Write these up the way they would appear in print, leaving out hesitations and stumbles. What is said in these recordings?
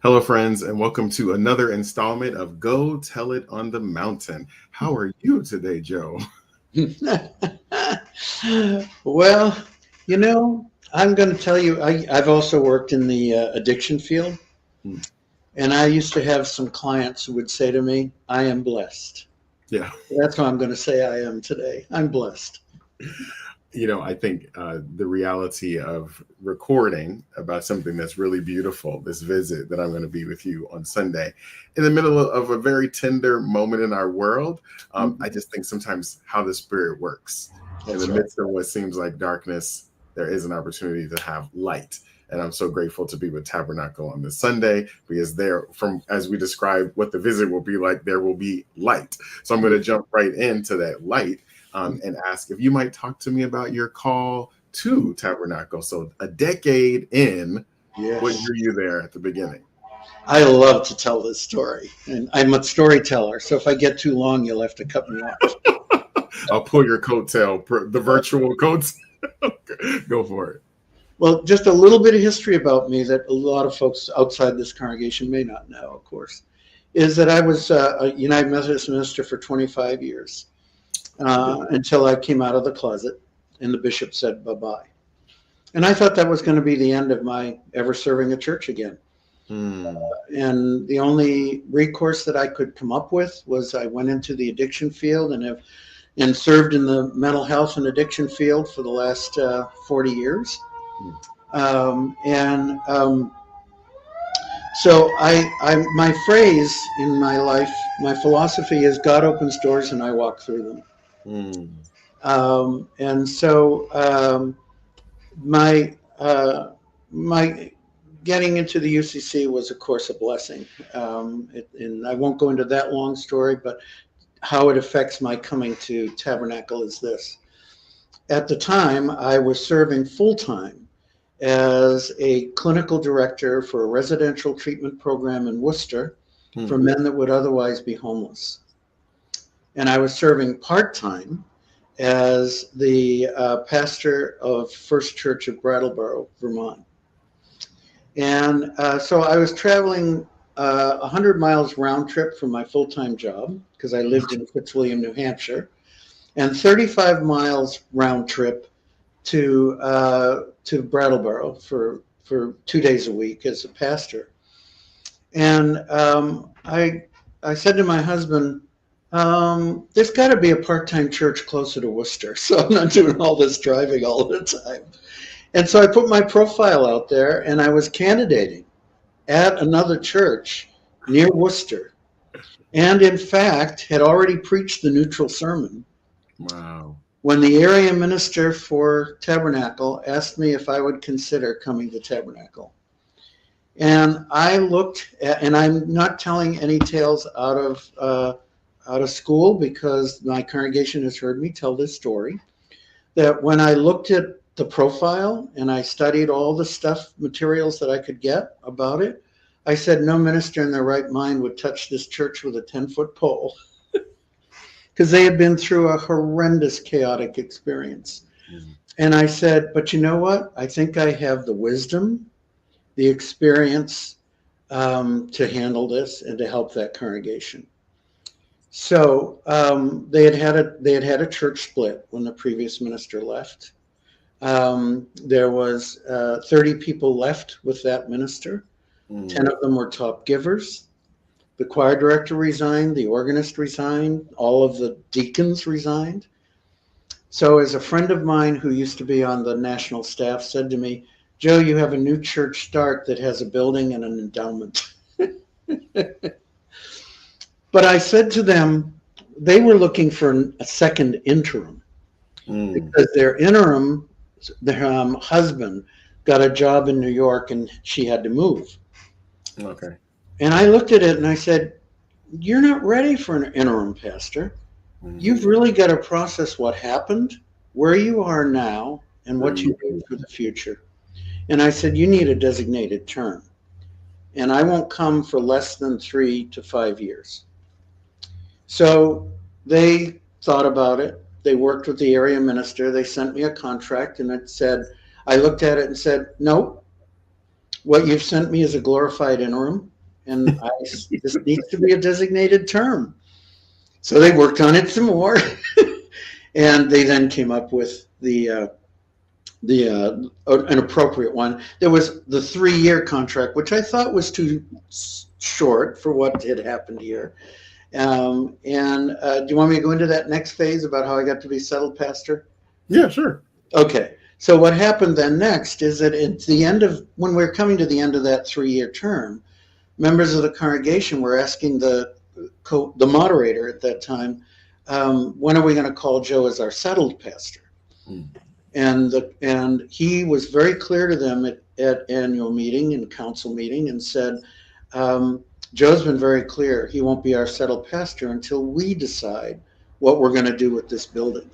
Hello, friends, and welcome to another installment of Go Tell It on the Mountain. How are you today, Joe? Well, I'm going to tell you, I've also worked in the addiction field, Hmm. and I used to have some clients who would say to me, I am blessed. Yeah. That's what I'm going to say I am today. I'm blessed. I think the reality of recording about something that's really beautiful, this visit that I'm going to be with you on Sunday, in the middle of a very tender moment in our world, I just think sometimes how the Spirit works. In That's the right. midst of what seems like darkness, there is an opportunity to have light. And I'm so grateful to be with Tabernacle on this Sunday because there, from as we describe what the visit will be like, there will be light. So I'm going to jump right into that light and ask if you might talk to me about your call to Tabernacle. So a decade in, Yes. what drew you there at the beginning? I love to tell this story, and I'm a storyteller. So if I get too long, you'll have to cut me off. I'll pull your coattail, the virtual coattail. Go for it. Well, just a little bit of history about me that a lot of folks outside this congregation may not know, of course, is that I was a United Methodist minister for 25 years until I came out of the closet and the bishop said bye-bye. And I thought that was going to be the end of my ever serving a church again. And the only recourse that I could come up with was I went into the addiction field and served in the mental health and addiction field for the last 40 years. So my phrase in my life, my philosophy is God opens doors and I walk through them. My getting into the UCC was, of course, a blessing. And I won't go into that long story, but how it affects my coming to Tabernacle is this. At the time, I was serving full-time as a clinical director for a residential treatment program in Worcester for men that would otherwise be homeless. And I was serving part-time as the pastor of First Church of Brattleboro, Vermont. And so I was traveling 100 miles round trip from my full-time job because I lived in Fitzwilliam, New Hampshire, and 35 miles round trip to Brattleboro for 2 days a week as a pastor. And I said to my husband, there's got to be a part-time church closer to Worcester, so I'm not doing all this driving all the time. And so I put my profile out there, and I was candidating at another church near Worcester, and in fact had already preached the neutral sermon. Wow. When the area minister for Tabernacle asked me if I would consider coming to Tabernacle. And I looked at, and I'm not telling any tales out of school because my congregation has heard me tell this story, that when I looked at the profile and I studied all the materials that I could get about it, I said no minister in their right mind would touch this church with a 10-foot pole because they had been through a horrendous chaotic experience. And I said, but you know what? I think I have the wisdom, the experience to handle this and to help that congregation. So they had had a church split when the previous minister left. There was 30 people left with that minister. 10 of them were top givers. The choir director resigned, the organist resigned, all of the deacons resigned. So as a friend of mine who used to be on the national staff said to me, Joe, you have a new church start that has a building and an endowment. But I said to them, they were looking for a second interim because their interim, their husband got a job in New York and she had to move. Okay. And I looked at it and I said, you're not ready for an interim pastor. You've really got to process what happened, where you are now, and what you do for the future. And I said, you need a designated term. And I won't come for less than 3 to 5 years. So they thought about it. They worked with the area minister. They sent me a contract and it said, I looked at it and said, nope, what you've sent me is a glorified interim. And this needs to be a designated term. So they worked on it some more, and they then came up with an appropriate one. There was the 3-year contract, which I thought was too short for what had happened here. Do you want me to go into that next phase about how I got to be settled pastor? Yeah, sure. Okay. So what happened then next is that at the end of, when we're coming to the end of that 3-year term, members of the congregation were asking the moderator at that time, when are we going to call Joe as our settled pastor? Mm. And he was very clear to them at annual meeting and council meeting and said, Joe's been very clear. He won't be our settled pastor until we decide what we're going to do with this building.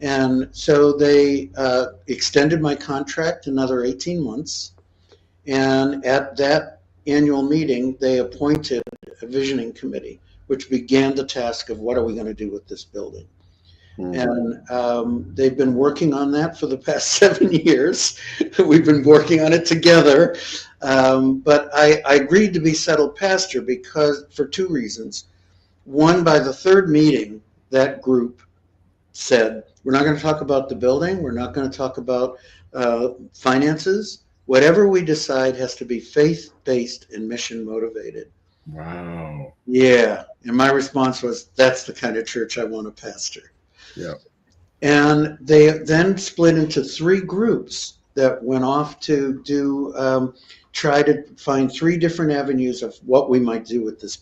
And so they extended my contract another 18 months. And at that annual meeting, they appointed a visioning committee, which began the task of what are we going to do with this building. Mm-hmm. And they've been working on that for the past 7 years. We've been working on it together. But I agreed to be settled pastor because for 2 reasons. One, by the 3rd meeting, that group said, we're not going to talk about the building. We're not going to talk about finances. Whatever we decide has to be faith-based and mission-motivated. Wow. Yeah. And my response was, that's the kind of church I want to pastor. Yeah. And they then split into 3 groups that went off to try to find 3 different avenues of what we might do with this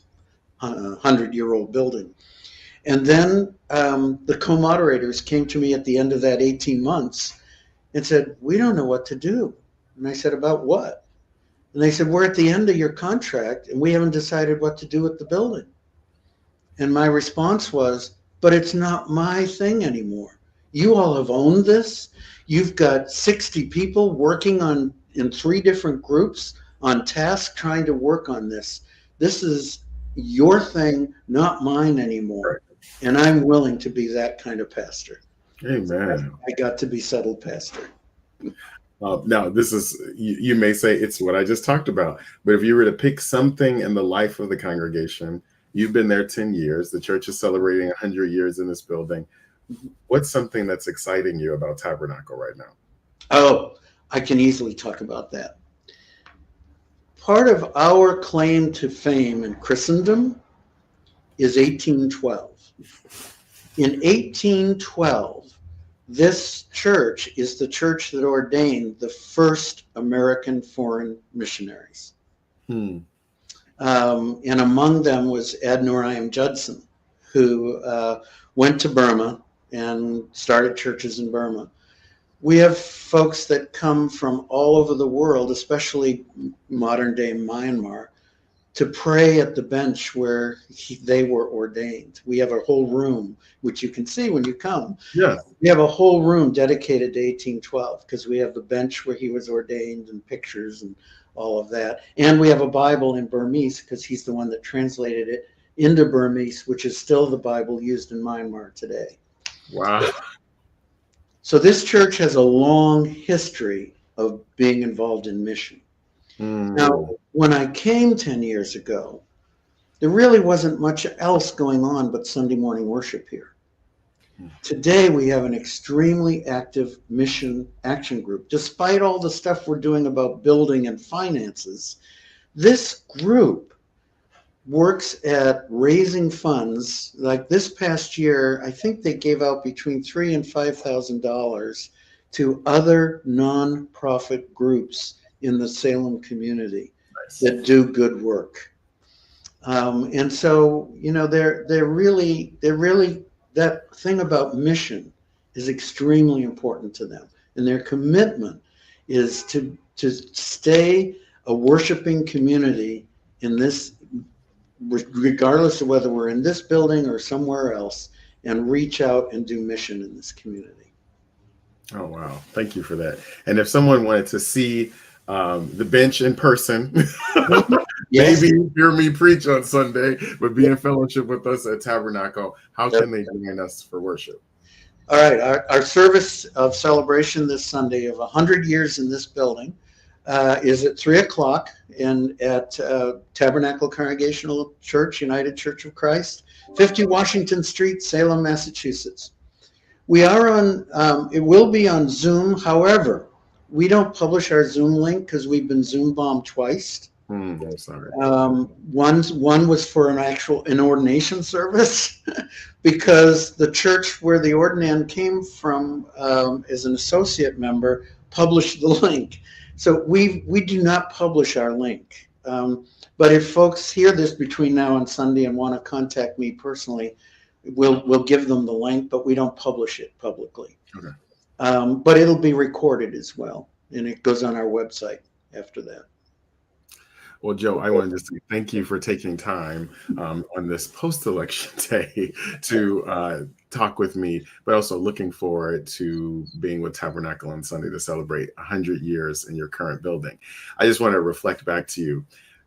100-year-old building. And then the co-moderators came to me at the end of that 18 months and said, we don't know what to do. And I said, about what? And they said, we're at the end of your contract and we haven't decided what to do with the building. And my response was, but it's not my thing anymore. You all have owned this. You've got 60 people working in 3 different groups on task trying to work on this. This is your thing, not mine anymore. And I'm willing to be that kind of pastor. Amen. So I got to be settled pastor. Now, this is, you may say it's what I just talked about, but if you were to pick something in the life of the congregation, you've been there 10 years, the church is celebrating 100 years in this building. What's something that's exciting you about Tabernacle right now? Oh, I can easily talk about that. Part of our claim to fame in Christendom is 1812. In 1812, this church is the church that ordained the first American foreign missionaries. And among them was Adoniram Judson, who went to Burma and started churches in Burma. We have folks that come from all over the world, especially modern-day Myanmar, to pray at the bench where they were ordained. We have a whole room, which you can see when you come. Yeah. We have a whole room dedicated to 1812 because we have the bench where he was ordained and pictures and all of that. And we have a Bible in Burmese because he's the one that translated it into Burmese, which is still the Bible used in Myanmar today. Wow. So this church has a long history of being involved in mission. Now, when I came 10 years ago, there really wasn't much else going on but Sunday morning worship here. Today, we have an extremely active mission action group. Despite all the stuff we're doing about building and finances, this group works at raising funds. Like this past year, I think they gave out between $3,000 and $5,000 to other nonprofit groups in the Salem community that do good work. And so, you know, they're really, that thing about mission is extremely important to them. And their commitment is to stay a worshiping community in this, regardless of whether we're in this building or somewhere else, and reach out and do mission in this community. Oh, wow. Thank you for that. And if someone wanted to see the bench in person, Yes. Maybe hear me preach on Sunday, but be in fellowship with us at Tabernacle, how can they join us for worship? All right. Our service of celebration this Sunday of 100 years in this building is at 3:00 at Tabernacle Congregational Church, United Church of Christ, 50 Washington Street, Salem, Massachusetts. We are on, it will be on Zoom. However, we don't publish our Zoom link because we've been Zoom bombed twice. I'm sorry. One was for an ordination service because the church where the ordinand came from as an associate member published the link. So we do not publish our link. But if folks hear this between now and Sunday and want to contact me personally, we'll give them the link, but we don't publish it publicly. Okay. But it'll be recorded as well, and it goes on our website after that. Well, Joe, I wanted to say thank you for taking time on this post-election day to talk with me, but also looking forward to being with Tabernacle on Sunday to celebrate 100 years in your current building. I just want to reflect back to you.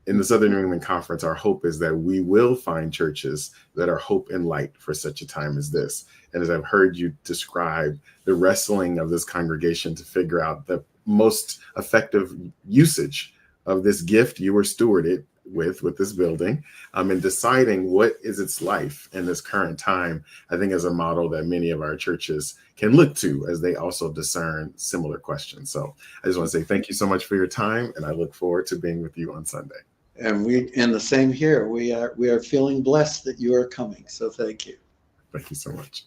In the Southern New England Conference, our hope is that we will find churches that are hope and light for such a time as this. And as I've heard you describe the wrestling of this congregation to figure out the most effective usage of this gift you were stewarded with this building, and deciding what is its life in this current time, I think is a model that many of our churches can look to as they also discern similar questions. So I just want to say thank you so much for your time, and I look forward to being with you on Sunday. And the same here. We are feeling blessed that you are coming. So thank you. Thank you so much.